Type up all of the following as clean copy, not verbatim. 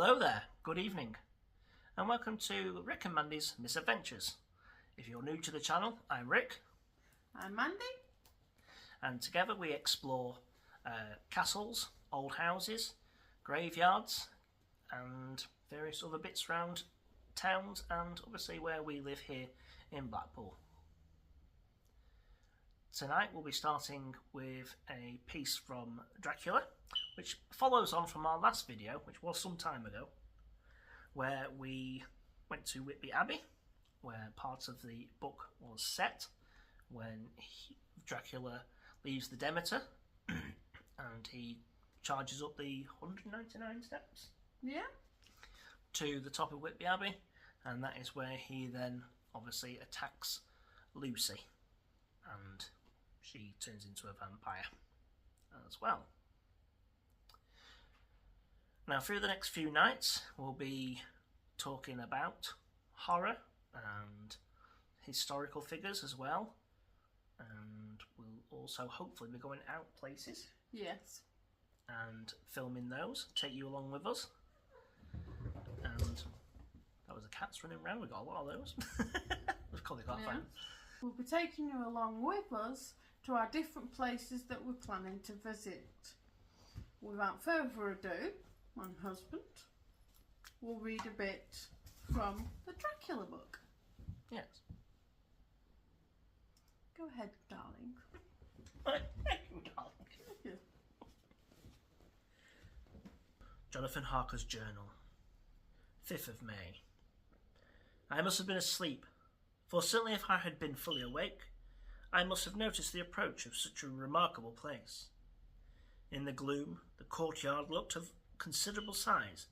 Hello there, good evening, and welcome to Rick and Mandy's Misadventures. If you're new to the channel, I'm Rick. I'm Mandy. And together we explore castles, old houses, graveyards, and various other bits around towns, and obviously where we live here in Blackpool. Tonight we'll be starting with a piece from Dracula, which follows on from our last video, which was some time ago, where we went to Whitby Abbey, where part of the book was set when Dracula leaves the Demeter and he charges up the 199 steps to the top of Whitby Abbey, and that is where he then obviously attacks Lucy, and she turns into a vampire as well. Now, through the next few nights, we'll be talking about horror and historical figures as well, and we'll also hopefully be going out places. Yes. And filming those, take you along with us. And that was the cats running around. We got a lot of those. We've probably got fun. We'll be taking you along with us to our different places that we're planning to visit. Without further ado, my husband will read a bit from the Dracula book. Yes. Go ahead, darling. Thank you, darling. Jonathan Harker's journal. 5th of May. I must have been asleep, for certainly if I had been fully awake, I must have noticed the approach of such a remarkable place. In the gloom, the courtyard looked of considerable size,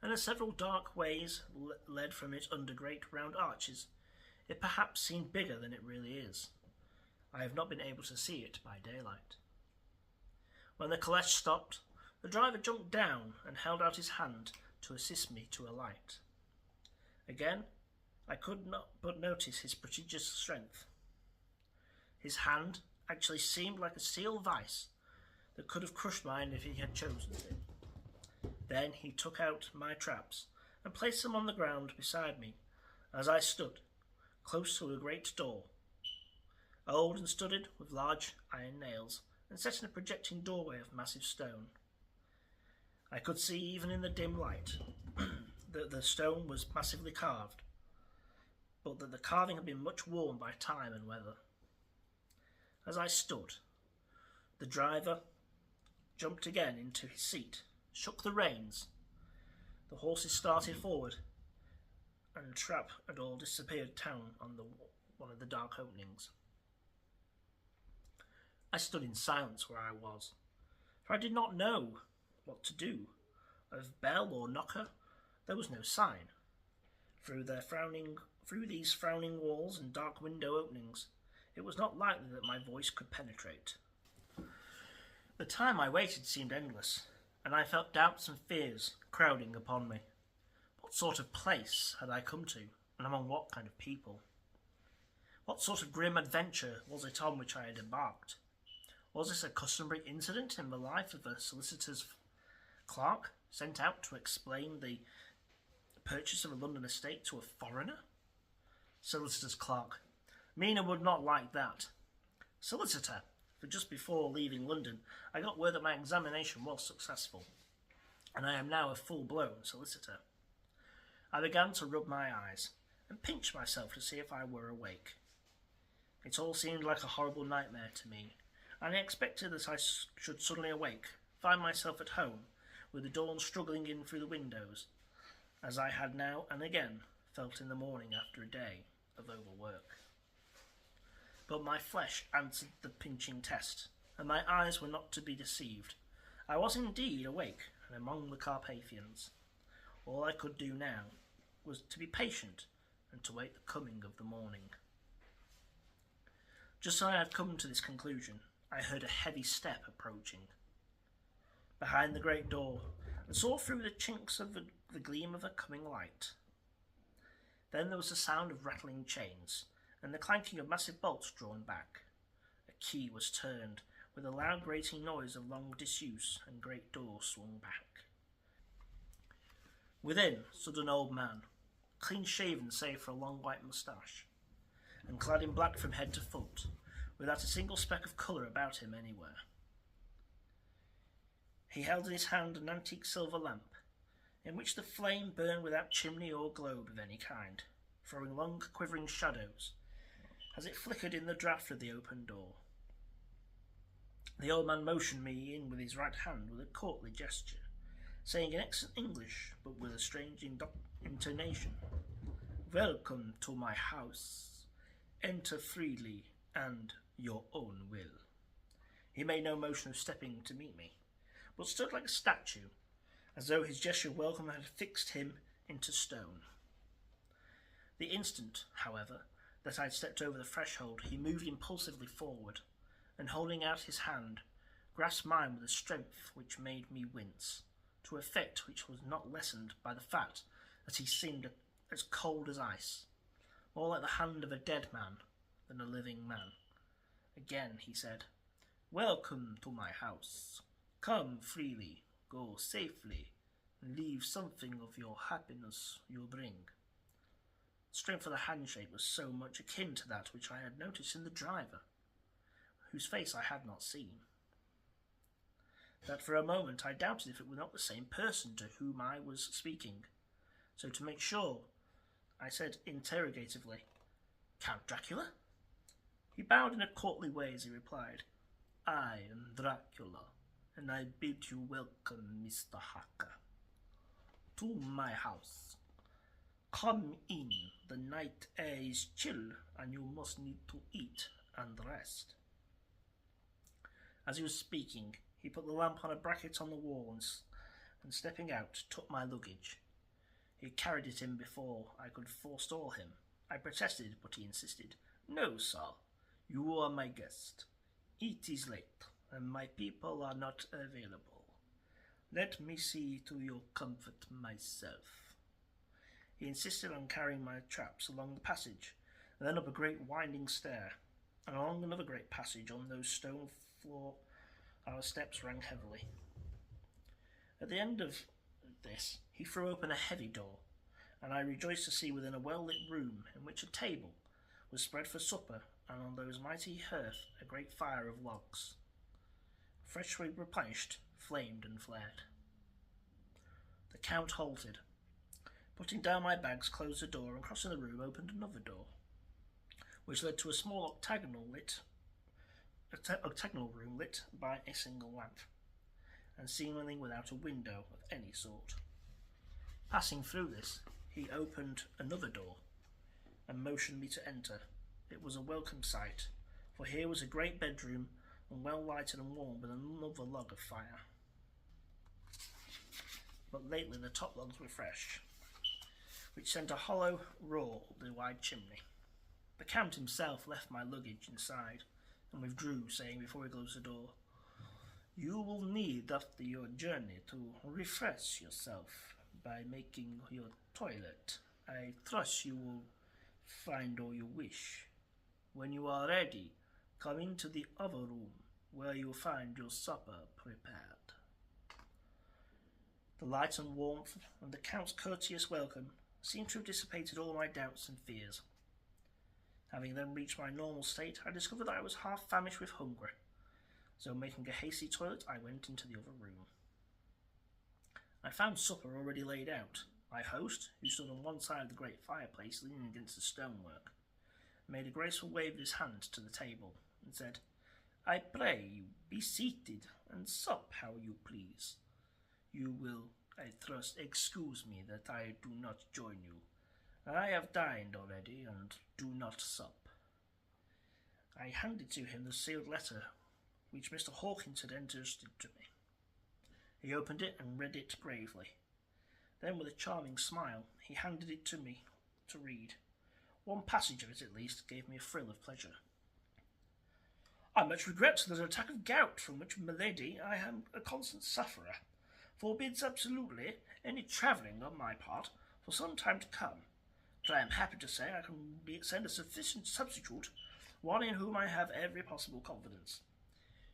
and as several dark ways led from it under great round arches, it perhaps seemed bigger than it really is. I have not been able to see it by daylight. When the caleche stopped, the driver jumped down and held out his hand to assist me to alight. Again, I could not but notice his prodigious strength. His hand actually seemed like a steel vice that could have crushed mine if he had chosen to. Then he took out my traps and placed them on the ground beside me as I stood, close to a great door, old and studded with large iron nails, and set in a projecting doorway of massive stone. I could see even in the dim light that the stone was massively carved, but that the carving had been much worn by time and weather. As I stood, the driver jumped again into his seat, shook the reins, the horses started forward, and the trap had all disappeared down on one of the dark openings. I stood in silence where I was, for I did not know what to do. Of bell or knocker there was no sign. Through these frowning walls and dark window openings, it was not likely that my voice could penetrate. The time I waited seemed endless, and I felt doubts and fears crowding upon me. What sort of place had I come to, and among what kind of people? What sort of grim adventure was it on which I had embarked? Was this a customary incident in the life of a solicitor's clerk sent out to explain the purchase of a London estate to a foreigner? Solicitor's clerk. Mina would not like that. Solicitor. For just before leaving London, I got word that my examination was successful, and I am now a full-blown solicitor. I began to rub my eyes and pinch myself to see if I were awake. It all seemed like a horrible nightmare to me, and I expected that I should suddenly awake, find myself at home, with the dawn struggling in through the windows, as I had now and again felt in the morning after a day of overwork. But my flesh answered the pinching test, and my eyes were not to be deceived. I was indeed awake and among the Carpathians. All I could do now was to be patient and to wait the coming of the morning. Just as I had come to this conclusion, I heard a heavy step approaching behind the great door, and saw through the chinks of the gleam of a coming light. Then there was the sound of rattling chains, and the clanking of massive bolts drawn back. A key was turned, with a loud grating noise of long disuse, and great door swung back. Within stood an old man, clean-shaven save for a long white moustache, and clad in black from head to foot, without a single speck of colour about him anywhere. He held in his hand an antique silver lamp, in which the flame burned without chimney or globe of any kind, throwing long quivering shadows as it flickered in the draught of the open door. The old man motioned me in with his right hand with a courtly gesture, saying in excellent English, but with a strange intonation, "Welcome to my house. Enter freely and your own will." He made no motion of stepping to meet me, but stood like a statue, as though his gesture of welcome had fixed him into stone. The instant, however, that I had stepped over the threshold, he moved impulsively forward, and holding out his hand, grasped mine with a strength which made me wince, to an effect which was not lessened by the fact that he seemed as cold as ice, more like the hand of a dead man than a living man. Again he said, "Welcome to my house. Come freely, go safely, and leave something of your happiness you bring." The strength of the handshake was so much akin to that which I had noticed in the driver, whose face I had not seen, that for a moment I doubted if it were not the same person to whom I was speaking. So to make sure, I said interrogatively, "Count Dracula?" He bowed in a courtly way as he replied, "I am Dracula, and I bid you welcome, Mr. Harker, to my house. Come in, the night air is chill, and you must need to eat and rest." As he was speaking, he put the lamp on a bracket on the wall and stepping out, took my luggage. He carried it in before I could forestall him. I protested, but he insisted. "No, sir, you are my guest. It is late, and my people are not available. Let me see to your comfort myself." He insisted on carrying my traps along the passage, and then up a great winding stair, and along another great passage on those stone floor. Our steps rang heavily. At the end of this, he threw open a heavy door, and I rejoiced to see within a well-lit room in which a table was spread for supper, and on those mighty hearth a great fire of logs, freshly replenished, flamed and flared. The Count halted, putting down my bags, closed the door, and crossing the room opened another door, which led to a small octagonal room lit by a single lamp, and seemingly without a window of any sort. Passing through this, he opened another door, and motioned me to enter. It was a welcome sight, for here was a great bedroom, and well lighted and warm with another log of fire. But lately the top logs were fresh, which sent a hollow roar up the wide chimney. The Count himself left my luggage inside, and withdrew, saying before he closed the door, "You will need after your journey to refresh yourself by making your toilet. I trust you will find all you wish. When you are ready, come into the other room, where you'll find your supper prepared." The light and warmth and the Count's courteous welcome seemed to have dissipated all my doubts and fears. Having then reached my normal state, I discovered that I was half famished with hunger, so making a hasty toilet, I went into the other room. I found supper already laid out. My host, who stood on one side of the great fireplace leaning against the stonework, made a graceful wave of his hand to the table, and said, "I pray you be seated, and sup how you please. You will, I trust, excuse me that I do not join you. I have dined already, and do not sup." I handed to him the sealed letter which Mr. Hawkins had entrusted to me. He opened it and read it gravely. Then, with a charming smile, he handed it to me to read. One passage of it, at least, gave me a thrill of pleasure. "I much regret that an attack of gout, from which, milady, I am a constant sufferer, forbids absolutely any travelling on my part for some time to come. But I am happy to say I can send a sufficient substitute, one in whom I have every possible confidence.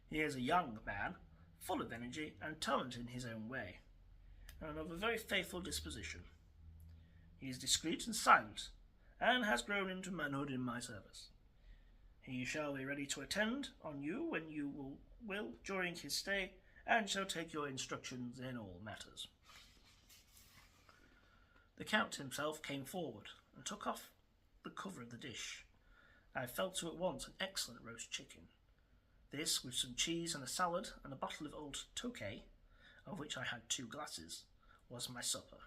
He is a young man, full of energy and talent in his own way, and of a very faithful disposition. He is discreet and silent, and has grown into manhood in my service. He shall be ready to attend on you when you will during his stay, and shall take your instructions in all matters. The Count himself came forward and took off the cover of the dish. I fell to at once an excellent roast chicken. This, with some cheese and a salad and a bottle of old Tokay, of which I had 2 glasses, was my supper.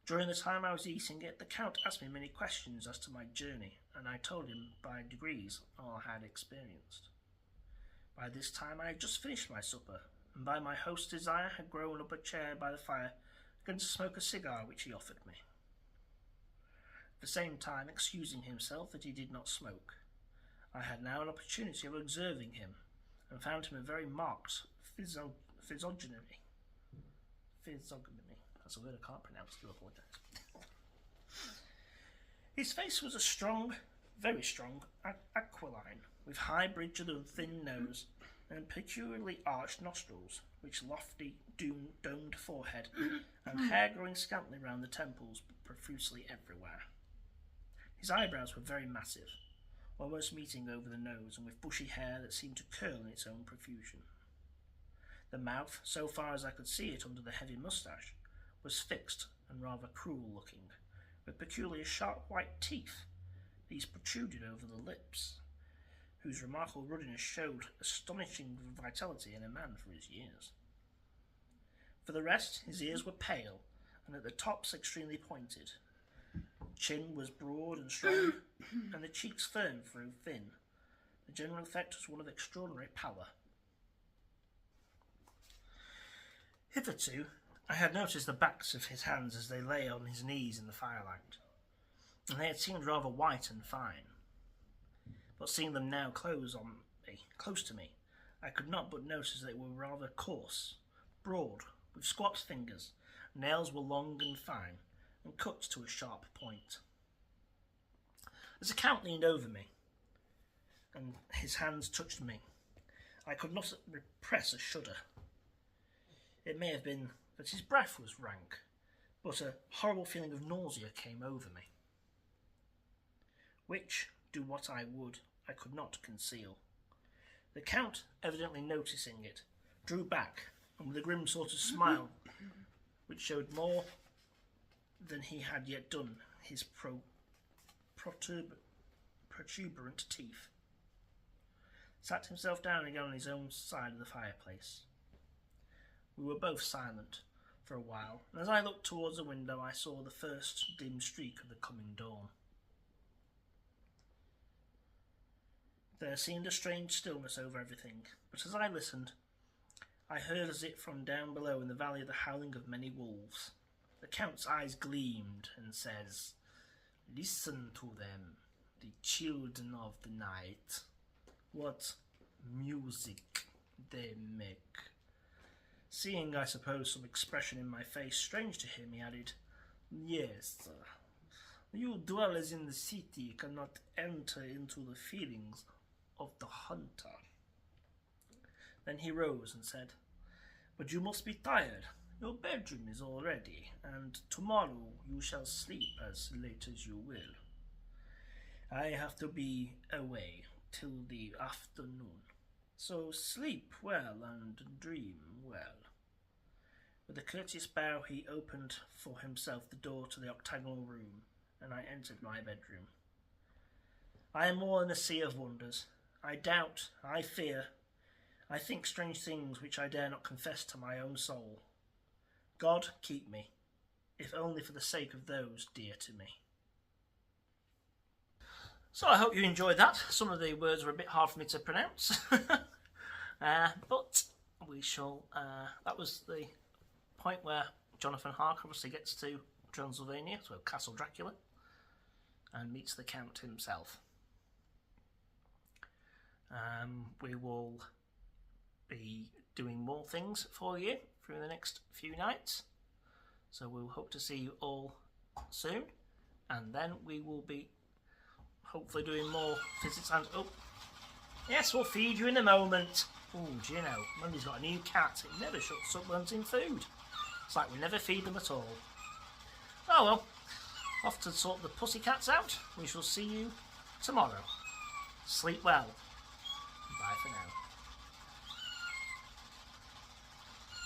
During the time I was eating it, the Count asked me many questions as to my journey, and I told him by degrees all I had experienced. By this time I had just finished my supper, and by my host's desire had grown up a chair by the fire, going to smoke a cigar which he offered me. At the same time excusing himself that he did not smoke. I had now an opportunity of observing him, and found him a very marked physiognomy. That's a word I can't pronounce, I do apologise. His face was a strong, very strong, aquiline, with high bridge and thin nose, and peculiarly arched nostrils, which lofty, domed forehead, and hair growing scantily round the temples, but profusely everywhere. His eyebrows were very massive, almost meeting over the nose, and with bushy hair that seemed to curl in its own profusion. The mouth, so far as I could see it under the heavy moustache, was fixed and rather cruel-looking, with peculiar sharp white teeth. These protruded over the lips, whose remarkable ruddiness showed astonishing vitality in a man for his years. For the rest, his ears were pale, and at the tops extremely pointed. Chin was broad and strong, and the cheeks firm through thin. The general effect was one of extraordinary pallor. Hitherto, I had noticed the backs of his hands as they lay on his knees in the firelight, and they had seemed rather white and fine. But seeing them now close to me, I could not but notice they were rather coarse, broad, with squat fingers. Nails were long and fine, and cut to a sharp point. As the Count leaned over me, and his hands touched me, I could not repress a shudder. It may have been that his breath was rank, but a horrible feeling of nausea came over me, which, do what I would, I could not conceal. The Count, evidently noticing it, drew back, and with a grim sort of smile, which showed more than he had yet done, his protuberant teeth, sat himself down again on his own side of the fireplace. We were both silent for a while, and as I looked towards the window I saw the first dim streak of the coming dawn. There seemed a strange stillness over everything, but as I listened, I heard as if from down below in the valley the howling of many wolves. The Count's eyes gleamed, and says, "Listen to them, the children of the night. What music they make." Seeing, I suppose, some expression in my face strange to him, he added, "Yes, you dwellers in the city cannot enter into the feelings of the hunter." Then he rose and said, "But you must be tired. Your bedroom is all ready, and tomorrow you shall sleep as late as you will. I have to be away till the afternoon, so sleep well and dream well." With a courteous bow he opened for himself the door to the octagonal room, and I entered my bedroom. I am more in a sea of wonders. I doubt, I fear, I think strange things which I dare not confess to my own soul. God keep me, if only for the sake of those dear to me. So I hope you enjoyed that. Some of the words were a bit hard for me to pronounce. But we shall... that was the point where Jonathan Harker obviously gets to Transylvania, so Castle Dracula, and meets the Count himself. We will be doing more things for you through the next few nights, so we'll hope to see you all soon, and then we will be hopefully doing more visits. And yes, we'll feed you in a moment. Oh, do you know, Monty's got a new cat. It never shuts up wanting food. It's like we never feed them at all. Oh well, off to sort the pussycats out. We shall see you tomorrow. Sleep well. Bye for now.